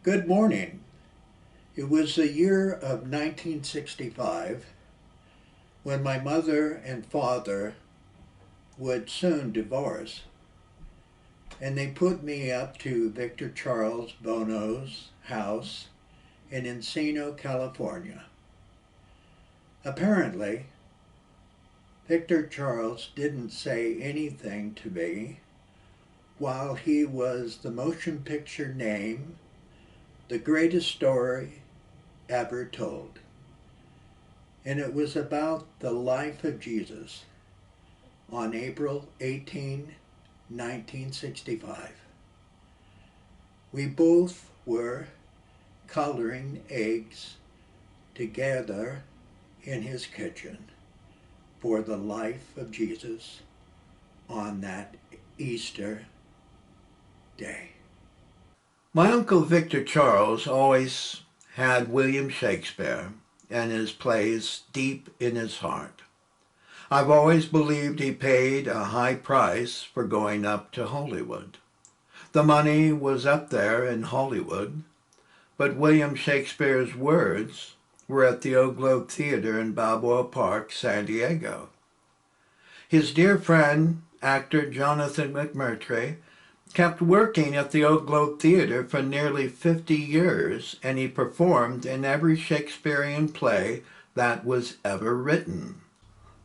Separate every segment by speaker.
Speaker 1: Good morning. It was the year of 1965 when my mother and father would soon divorce, and they put me up to Victor Charles Buono's house in Encino, California. Apparently, Victor Charles didn't say anything to me while he was the motion picture name The Greatest Story Ever Told. And it was about the life of Jesus on April 18, 1965. We both were coloring eggs together in his kitchen for the life of Jesus on that Easter day. My Uncle Victor Charles always had William Shakespeare and his plays deep in his heart. I've always believed he paid a high price for going up to Hollywood. The money was up there in Hollywood, but William Shakespeare's words were at the Oak Globe Theater in Balboa Park, San Diego. His dear friend, actor Jonathan McMurtry, kept working at the Oak Globe Theater for nearly 50 years, and he performed in every Shakespearean play that was ever written.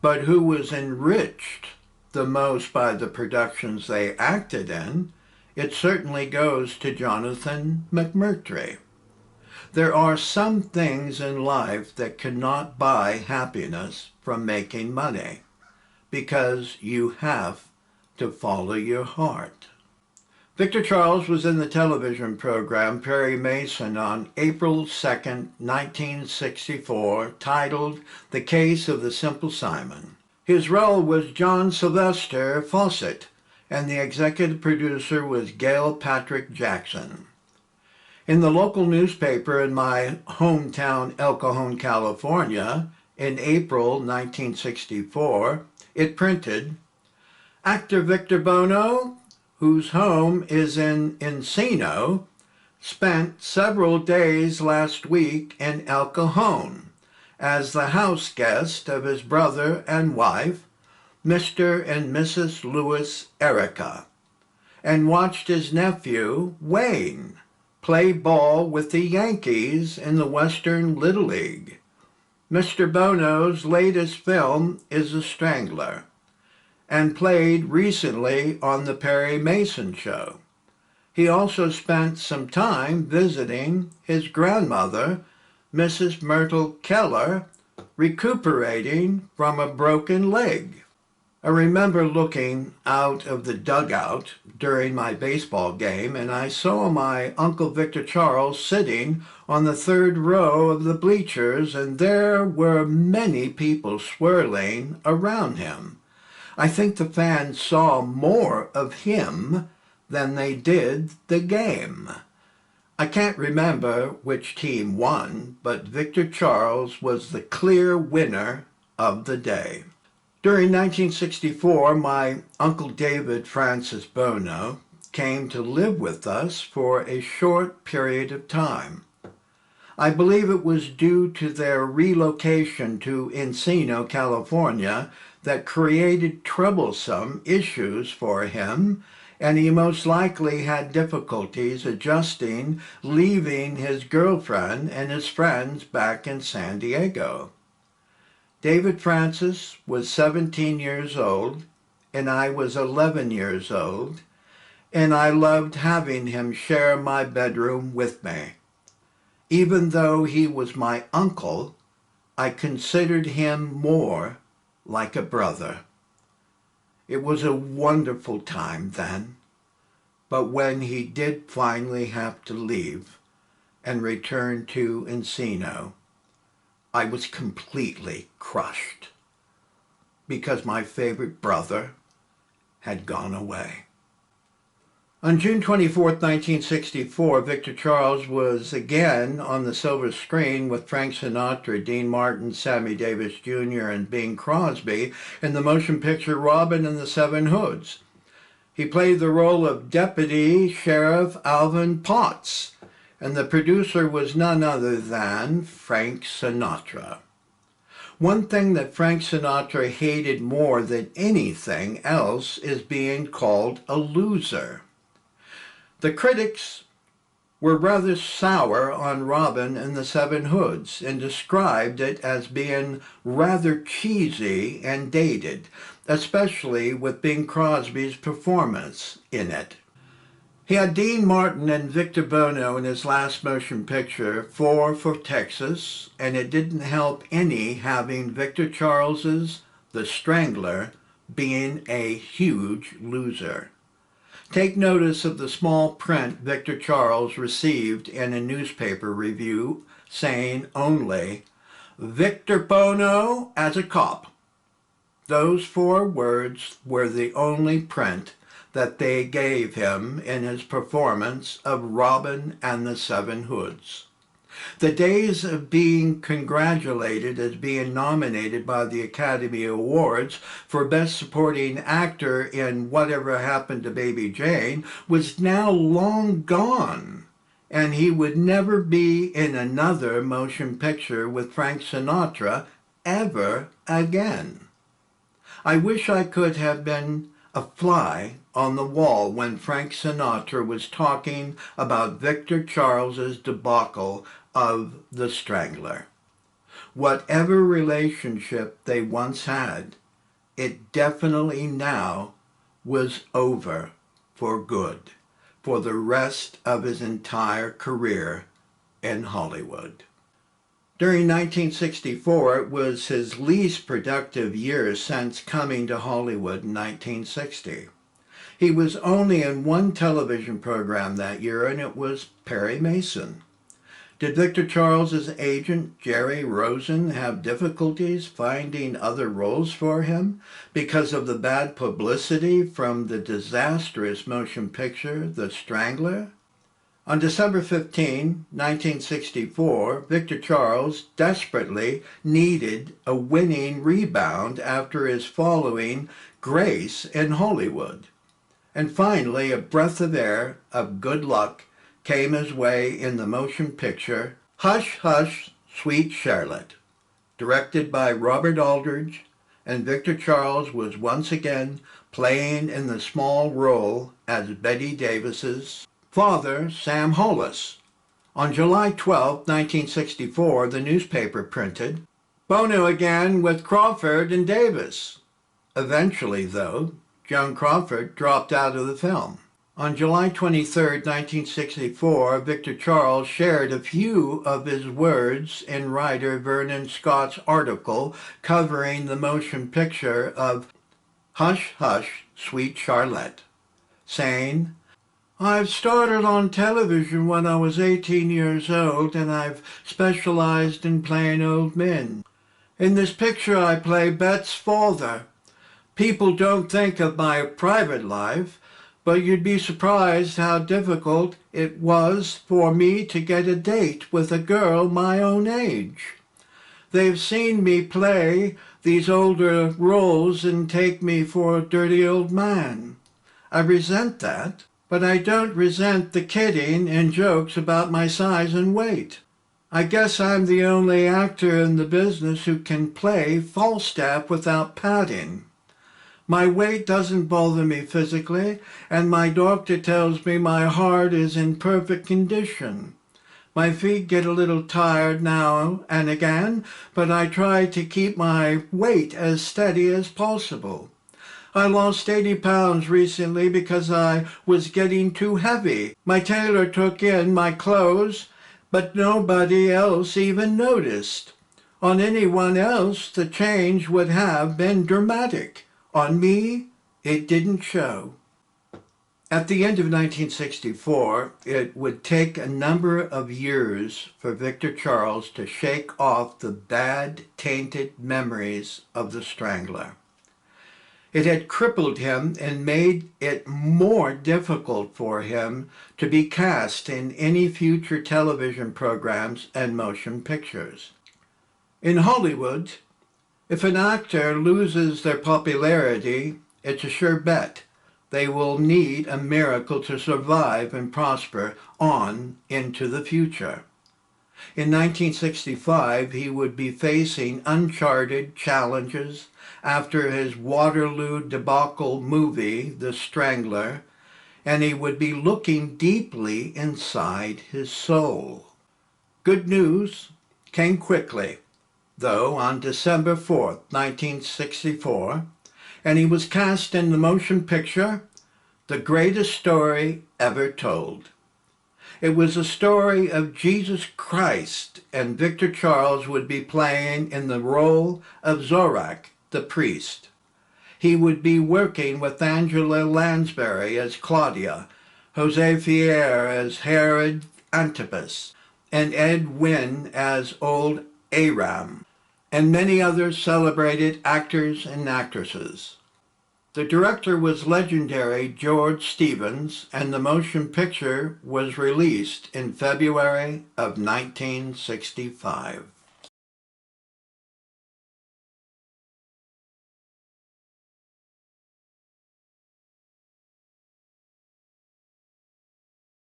Speaker 1: But who was enriched the most by the productions they acted in, it certainly goes to Jonathan McMurtry. There are some things in life that cannot buy happiness from making money, because you have to follow your heart. Victor Charles was in the television program Perry Mason on April 2, 1964, titled The Case of the Simple Simon. His role was John Sylvester Fawcett, and the executive producer was Gail Patrick Jackson. In the local newspaper in my hometown El Cajon, California, in April 1964, it printed, "Actor Victor Buono, whose home is in Encino, spent several days last week in El Cajon as the house guest of his brother and wife, Mr. and Mrs. Lewis Erica, and watched his nephew, Wayne, play ball with the Yankees in the Western Little League. Mr. Buono's latest film is The Strangler, and played recently on the Perry Mason Show. He also spent some time visiting his grandmother, Mrs. Myrtle Keller, recuperating from a broken leg." I remember looking out of the dugout during my baseball game, and I saw my Uncle Victor Charles sitting on the third row of the bleachers, and there were many people swirling around him. I think the fans saw more of him than they did the game. I can't remember which team won, but Victor Charles was the clear winner of the day. During 1964, my Uncle David Francis Buono came to live with us for a short period of time. I believe it was due to their relocation to Encino, California, that created troublesome issues for him, and he most likely had difficulties adjusting leaving his girlfriend and his friends back in San Diego. David Francis was 17 years old, and I was 11 years old, and I loved having him share my bedroom with me. Even though he was my uncle, I considered him more like a brother. It was a wonderful time then, but when he did finally have to leave and return to Encino, I was completely crushed because my favorite brother had gone away. On June 24, 1964, Victor Charles was again on the silver screen with Frank Sinatra, Dean Martin, Sammy Davis Jr., and Bing Crosby in the motion picture Robin and the Seven Hoods. He played the role of Deputy Sheriff Alvin Potts, and the producer was none other than Frank Sinatra. One thing that Frank Sinatra hated more than anything else is being called a loser. The critics were rather sour on Robin and the Seven Hoods and described it as being rather cheesy and dated, especially with Bing Crosby's performance in it. He had Dean Martin and Victor Buono in his last motion picture, for Texas, and it didn't help any having Victor Charles's The Strangler being a huge loser. Take notice of the small print Victor Charles received in a newspaper review saying only, "Victor Buono as a cop." Those 4 words were the only print that they gave him in his performance of Robin and the Seven Hoods. The days of being congratulated as being nominated by the Academy Awards for Best Supporting Actor in Whatever Happened to Baby Jane was now long gone, and he would never be in another motion picture with Frank Sinatra ever again. I wish I could have been a fly on the wall when Frank Sinatra was talking about Victor Charles's debacle of The Strangler. Whatever relationship they once had, it definitely now was over for good, for the rest of his entire career in Hollywood. During 1964, it was his least productive year since coming to Hollywood in 1960. He was only in one television program that year, and it was Perry Mason. Did Victor Charles's agent, Jerry Rosen, have difficulties finding other roles for him because of the bad publicity from the disastrous motion picture, The Strangler? On December 15, 1964, Victor Charles desperately needed a winning rebound after his following Grace in Hollywood. And finally, a breath of air of good luck came his way in the motion picture Hush, Hush, Sweet Charlotte, directed by Robert Aldrich, and Victor Charles was once again playing in the small role as Betty Davis's father, Sam Hollis. On July 12, 1964, the newspaper printed, "Buono again with Crawford and Davis." Eventually, though, Joan Crawford dropped out of the film. On July 23, 1964, Victor Charles shared a few of his words in writer Vernon Scott's article covering the motion picture of Hush, Hush, Sweet Charlotte, saying, "I've started on television when I was 18 years old, and I've specialized in playing old men. In this picture I play Bet's father. People don't think of my private life, but you'd be surprised how difficult it was for me to get a date with a girl my own age. They've seen me play these older roles and take me for a dirty old man. I resent that. But I don't resent the kidding and jokes about my size and weight. I guess I'm the only actor in the business who can play Falstaff without padding. My weight doesn't bother me physically, and my doctor tells me my heart is in perfect condition. My feet get a little tired now and again, but I try to keep my weight as steady as possible. I lost 80 pounds recently because I was getting too heavy. My tailor took in my clothes, but nobody else even noticed. On anyone else, the change would have been dramatic. On me, it didn't show." At the end of 1964, it would take a number of years for Victor Charles to shake off the bad, tainted memories of The Strangler. It had crippled him and made it more difficult for him to be cast in any future television programs and motion pictures. In Hollywood, if an actor loses their popularity, it's a sure bet They will need a miracle to survive and prosper on into the future. In 1965, he would be facing uncharted challenges after his Waterloo debacle movie, The Strangler, and he would be looking deeply inside his soul. Good news came quickly, though, on December 4th, 1964, and he was cast in the motion picture, The Greatest Story Ever Told. It was a story of Jesus Christ, and Victor Charles would be playing in the role of Zorak, the priest. He would be working with Angela Lansbury as Claudia, Jose Ferrer as Herod Antipas, and Ed Wynn as Old Aram, and many other celebrated actors and actresses. The director was legendary George Stevens, and the motion picture was released in February of 1965.